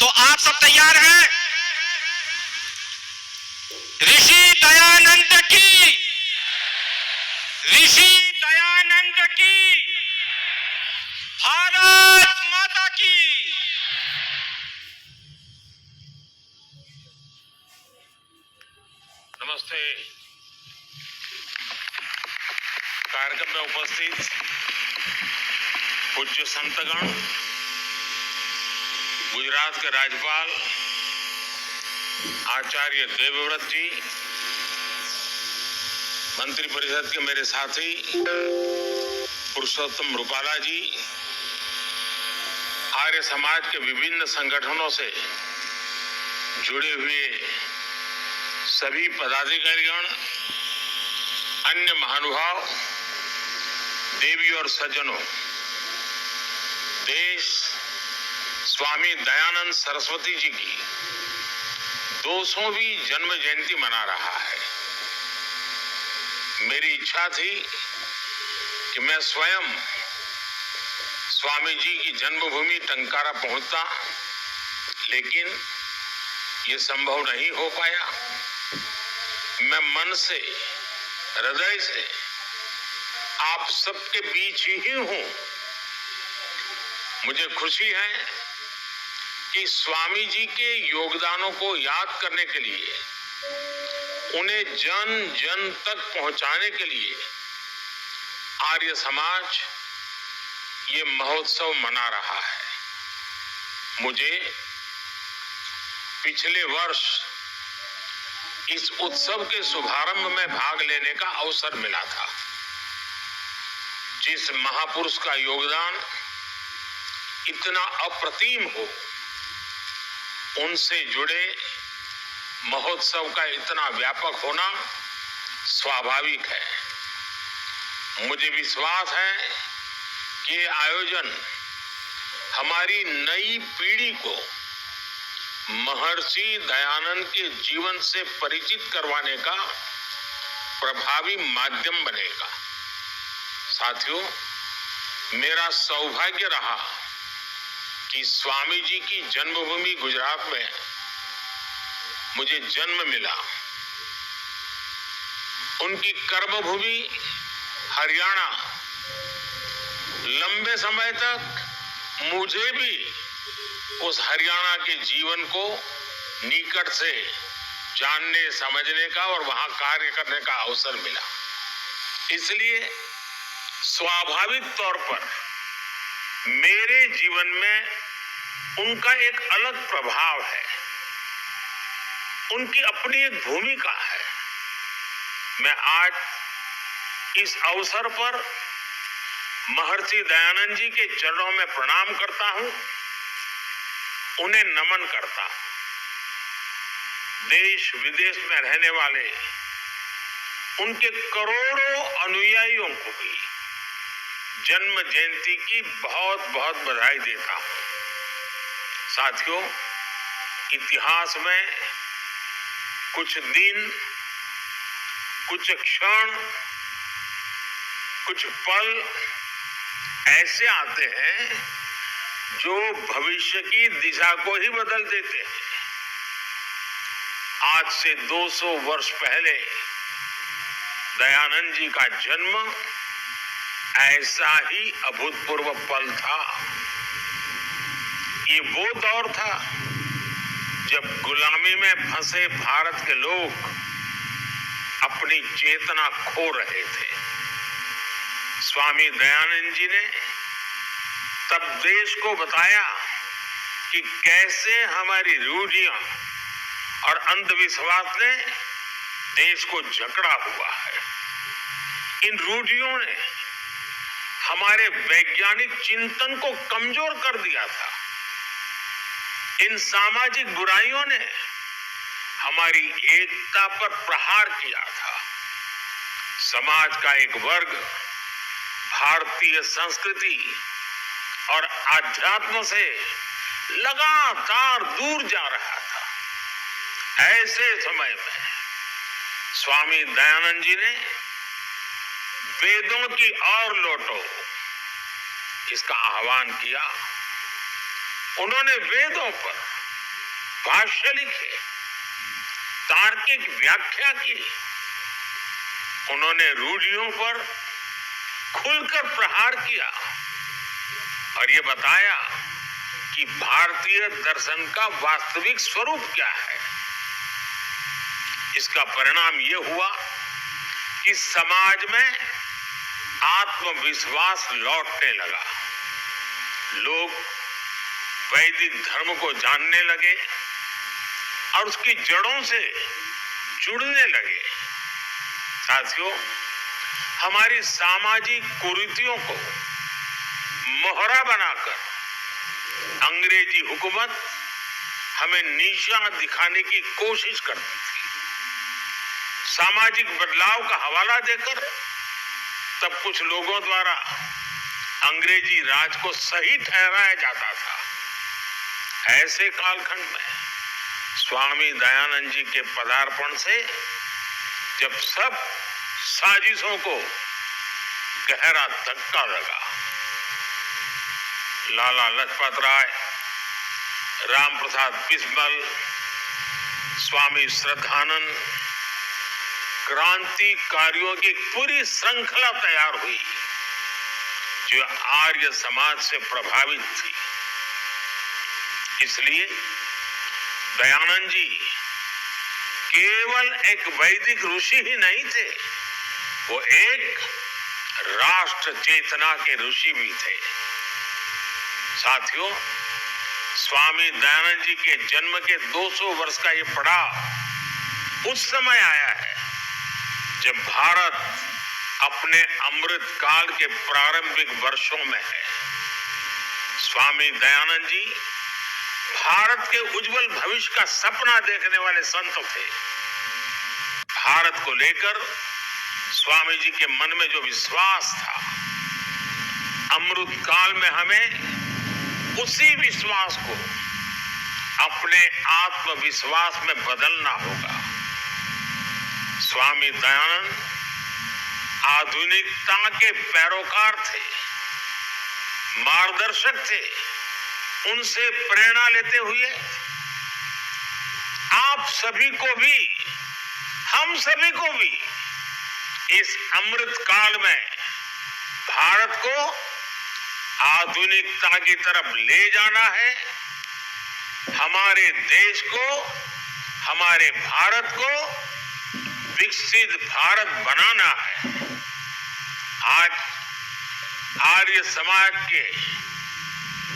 तो आप सब तैयार हैं? ऋषि दयानंद की, ऋषि दयानंद की, भारत माता की। नमस्ते। कार्यक्रम में उपस्थित पूज्य संतगण, गुजरात के राज्यपाल आचार्य देवव्रत जी, मंत्रिपरिषद के मेरे साथी पुरुषोत्तम रूपाला जी, आर्य समाज के विभिन्न संगठनों से जुड़े हुए सभी पदाधिकारीगण, अन्य महानुभाव, देवी और सज्जनों, देश स्वामी दयानंद सरस्वती जी की 200वीं जन्म जयंती मना रहा है। मेरी इच्छा थी कि मैं स्वयं स्वामी जी की जन्मभूमि टंकारा पहुंचता, लेकिन ये संभव नहीं हो पाया। मैं मन से, हृदय से आप सबके बीच ही हूं। मुझे खुशी है कि स्वामी जी के योगदानों को याद करने के लिए, उन्हें जन जन तक पहुंचाने के लिए आर्य समाज ये महोत्सव मना रहा है। मुझे पिछले वर्ष इस उत्सव के शुभारंभ में भाग लेने का अवसर मिला था। जिस महापुरुष का योगदान इतना अप्रतिम हो, उनसे जुड़े महोत्सव का इतना व्यापक होना स्वाभाविक है। मुझे विश्वास है कि ये आयोजन हमारी नई पीढ़ी को महर्षि दयानंद के जीवन से परिचित करवाने का प्रभावी माध्यम बनेगा। साथियों, मेरा सौभाग्य रहा कि स्वामी जी की जन्मभूमि गुजरात में मुझे जन्म मिला। उनकी कर्मभूमि हरियाणा लंबे समय तक मुझे भी उस हरियाणा के जीवन को निकट से जानने, समझने का और वहां कार्य करने का अवसर मिला। इसलिए स्वाभाविक तौर पर मेरे जीवन में उनका एक अलग प्रभाव है, उनकी अपनी एक भूमिका है। मैं आज इस अवसर पर महर्षि दयानंद जी के चरणों में प्रणाम करता हूं, उन्हें नमन करता हूं। देश विदेश में रहने वाले उनके करोड़ों अनुयायियों को भी जन्म जयंती की बहुत बहुत बधाई देता हूं। साथियों, इतिहास में कुछ दिन, कुछ क्षण, कुछ पल ऐसे आते हैं जो भविष्य की दिशा को ही बदल देते हैं। आज से 200 वर्ष पहले दयानंद जी का जन्म ऐसा ही अभूतपूर्व पल था। ये वो दौर था जब गुलामी में फंसे भारत के लोग अपनी चेतना खो रहे थे। स्वामी दयानंद जी ने तब देश को बताया कि कैसे हमारी रूढ़ियां और अंधविश्वास ने देश को जकड़ा हुआ है। इन रूढ़ियों ने हमारे वैज्ञानिक चिंतन को कमजोर कर दिया था। इन सामाजिक बुराइयों ने हमारी एकता पर प्रहार किया था। समाज का एक वर्ग भारतीय संस्कृति और आध्यात्म से लगातार दूर जा रहा था। ऐसे समय में स्वामी दयानंद जी ने वेदों की ओर लौटो इसका आह्वान किया। उन्होंने वेदों पर भाष्य लिखे, तार्किक व्याख्या की। उन्होंने रूढ़ियों पर खुलकर प्रहार किया और ये बताया कि भारतीय दर्शन का वास्तविक स्वरूप क्या है। इसका परिणाम ये हुआ कि समाज में आत्मविश्वास लौटने लगा। लोग वैदिक धर्म को जानने लगे और उसकी जड़ों से जुड़ने लगे। साथियों, हमारी सामाजिक कुरीतियों को मोहरा बनाकर अंग्रेजी हुकूमत हमें नीचा दिखाने की कोशिश करती थी। सामाजिक बदलाव का हवाला देकर तब कुछ लोगों द्वारा अंग्रेजी राज को सही ठहराया जाता था। ऐसे कालखंड में स्वामी दयानंद जी के पदार्पण से जब सब साजिशों को गहरा धक्का लगा, लाला लजपत राय, राम प्रसाद बिस्मिल, स्वामी श्रद्धानंद, क्रांतिकारियों की पूरी श्रृंखला तैयार हुई जो आर्य समाज से प्रभावित थी। इसलिए दयानंद जी केवल एक वैदिक ऋषि ही नहीं थे, वो एक राष्ट्र चेतना के ऋषि भी थे। साथियों, स्वामी दयानंद जी के जन्म के 200 वर्ष का ये पड़ाव उस समय आया है जब भारत अपने अमृत काल के प्रारंभिक वर्षों में है। स्वामी दयानंद जी भारत के उज्जवल भविष्य का सपना देखने वाले संत थे। भारत को लेकर स्वामी जी के मन में जो विश्वास था, अमृत काल में हमें उसी विश्वास को अपने आत्मविश्वास में बदलना होगा। स्वामी दयानंद आधुनिकता के पैरोकार थे, मार्गदर्शक थे। उनसे प्रेरणा लेते हुए आप सभी को भी, हम सभी को भी इस अमृत काल में भारत को आधुनिकता की तरफ ले जाना है। हमारे देश को, हमारे भारत को विकसित भारत बनाना है। आज आर्य समाज के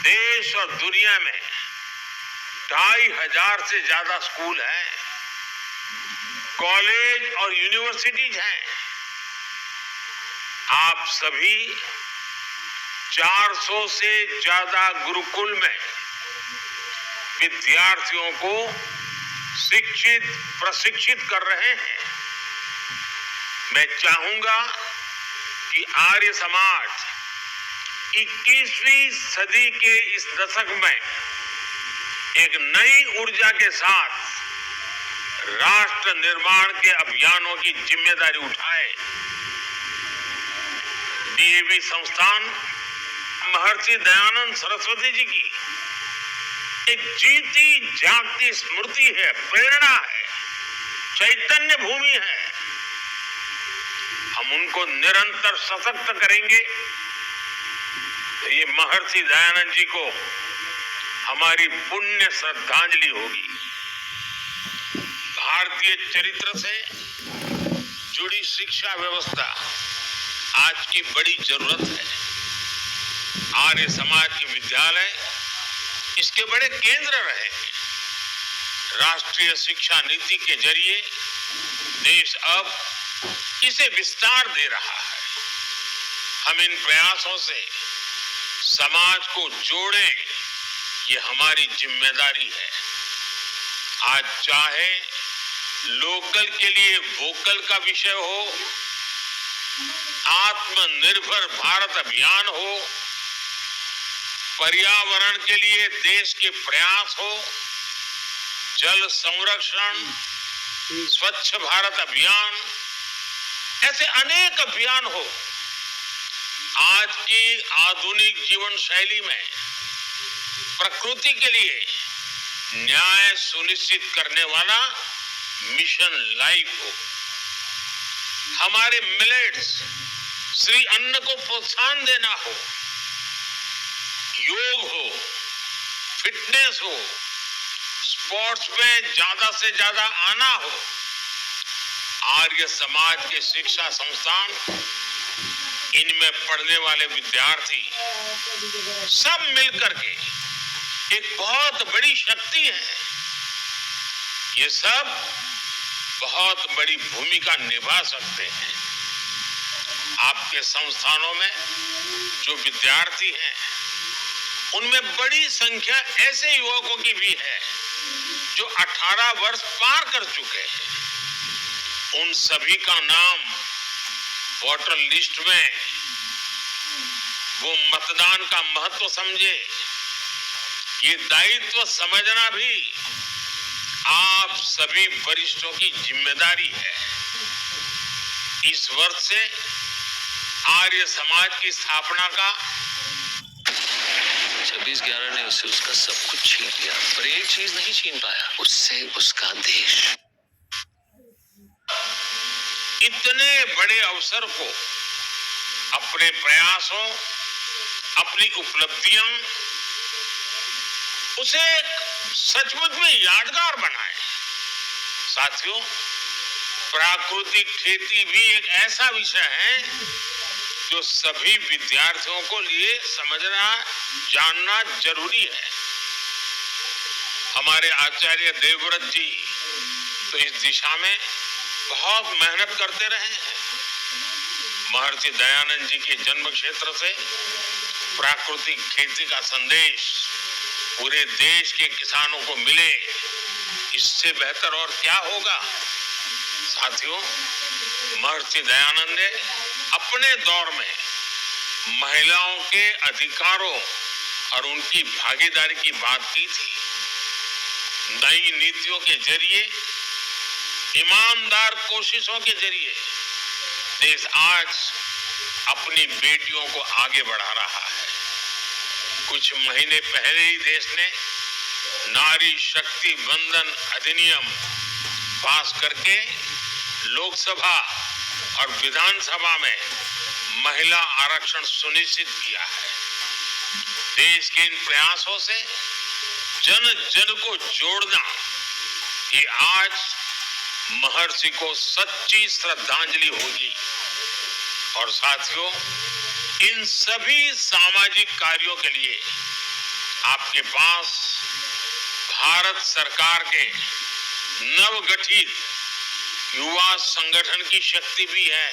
देश और दुनिया में 2500 से ज्यादा स्कूल हैं, कॉलेज और यूनिवर्सिटीज हैं। आप सभी 400 से ज्यादा गुरुकुल में विद्यार्थियों को शिक्षित प्रशिक्षित कर रहे हैं। मैं चाहूंगा कि आर्य समाज 21वीं सदी के इस दशक में एक नई ऊर्जा के साथ राष्ट्र निर्माण के अभियानों की जिम्मेदारी उठाए। डीएवी संस्थान महर्षि दयानंद सरस्वती जी की एक जीती जागती स्मृति है, प्रेरणा है, चैतन्य भूमि है। हम उनको निरंतर सशक्त करेंगे तो ये महर्षि दयानंद जी को हमारी पुण्य श्रद्धांजलि होगी। भारतीय चरित्र से जुड़ी शिक्षा व्यवस्था आज की बड़ी जरूरत है। आर्य समाज के विद्यालय इसके बड़े केंद्र रहे हैं। राष्ट्रीय शिक्षा नीति के जरिए देश अब इसे विस्तार दे रहा है। हम इन प्रयासों से समाज को जोड़ें, ये हमारी जिम्मेदारी है। आज चाहे लोकल के लिए वोकल का विषय हो, आत्मनिर्भर भारत अभियान हो, पर्यावरण के लिए देश के प्रयास हो, जल संरक्षण, स्वच्छ भारत अभियान, ऐसे अनेक अभियान हो। आज की आधुनिक जीवन शैली में प्रकृति के लिए न्याय सुनिश्चित करने वाला मिशन लाइफ हो। हमारे मिलेट्स श्री अन्न को प्रोत्साहन देना हो, योग हो, फिटनेस हो, स्पोर्ट्स में ज्यादा से ज्यादा आना हो। आर्य समाज के शिक्षा संस्थान, इनमें पढ़ने वाले विद्यार्थी सब मिलकर के एक बहुत बड़ी शक्ति है। ये सब बहुत बड़ी भूमिका निभा सकते हैं। आपके संस्थानों में जो विद्यार्थी हैं, उनमें बड़ी संख्या ऐसे युवकों की भी है जो 18 वर्ष पार कर चुके हैं। उन सभी का नाम वोटर लिस्ट में वो मतदान का महत्व समझे, ये दायित्व समझना भी आप सभी वरिष्ठों की जिम्मेदारी है। इस वर्ष से आर्य समाज की स्थापना का 26/11 ने उससे उसका सब कुछ छीन लिया, पर एक चीज नहीं छीन पाया, उससे उसका देश। इतने बड़े अवसर को अपने प्रयासों, अपनी उपलब्धियां, उसे सचमुच में यादगार बनाए। साथियों, प्राकृतिक खेती भी एक ऐसा विषय है जो सभी विद्यार्थियों को लिए समझना, जानना जरूरी है। हमारे आचार्य देवव्रत जी तो इस दिशा में बहुत मेहनत करते रहे हैं। महर्षि दयानंद जी के जन्म क्षेत्र से प्राकृतिक खेती का संदेश पूरे देश के किसानों को मिले, इससे बेहतर और क्या होगा। साथियों, महर्षि दयानंद ने अपने दौर में महिलाओं के अधिकारों और उनकी भागीदारी की बात की थी। नई नीतियों के जरिए, ईमानदार कोशिशों के जरिए देश आज अपनी बेटियों को आगे बढ़ा रहा है। कुछ महीने पहले ही देश ने नारी शक्ति वंदन अधिनियम पास करके लोकसभा और विधानसभा में महिला आरक्षण सुनिश्चित किया है। देश के इन प्रयासों से जन जन को जोड़ना, ये आज महर्षि को सच्ची श्रद्धांजलि होगी। और साथियों, इन सभी सामाजिक कार्यों के लिए आपके पास भारत सरकार के नवगठित युवा संगठन की शक्ति भी है।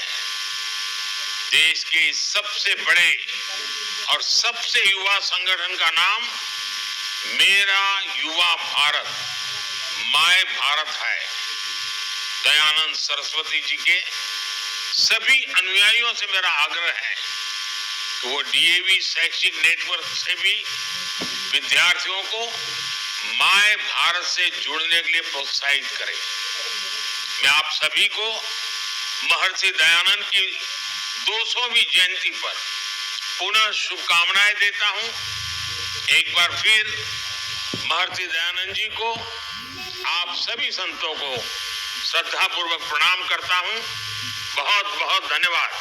देश के सबसे बड़े और सबसे युवा संगठन का नाम मेरा युवा भारत, माय भारत है। दयानंद सरस्वती जी के सभी अनुयायियों से मेरा आग्रह है कि वो डीएवी शैक्षिक नेटवर्क से भी विद्यार्थियों को माय भारत से जुड़ने के लिए प्रोत्साहित करें। मैं आप सभी को महर्षि दयानंद की 200वीं जयंती पर पुनः शुभकामनाएं देता हूं। एक बार फिर महर्षि दयानंद जी को, आप सभी संतों को श्रद्धापूर्वक प्रणाम करता हूं। बहुत बहुत धन्यवाद।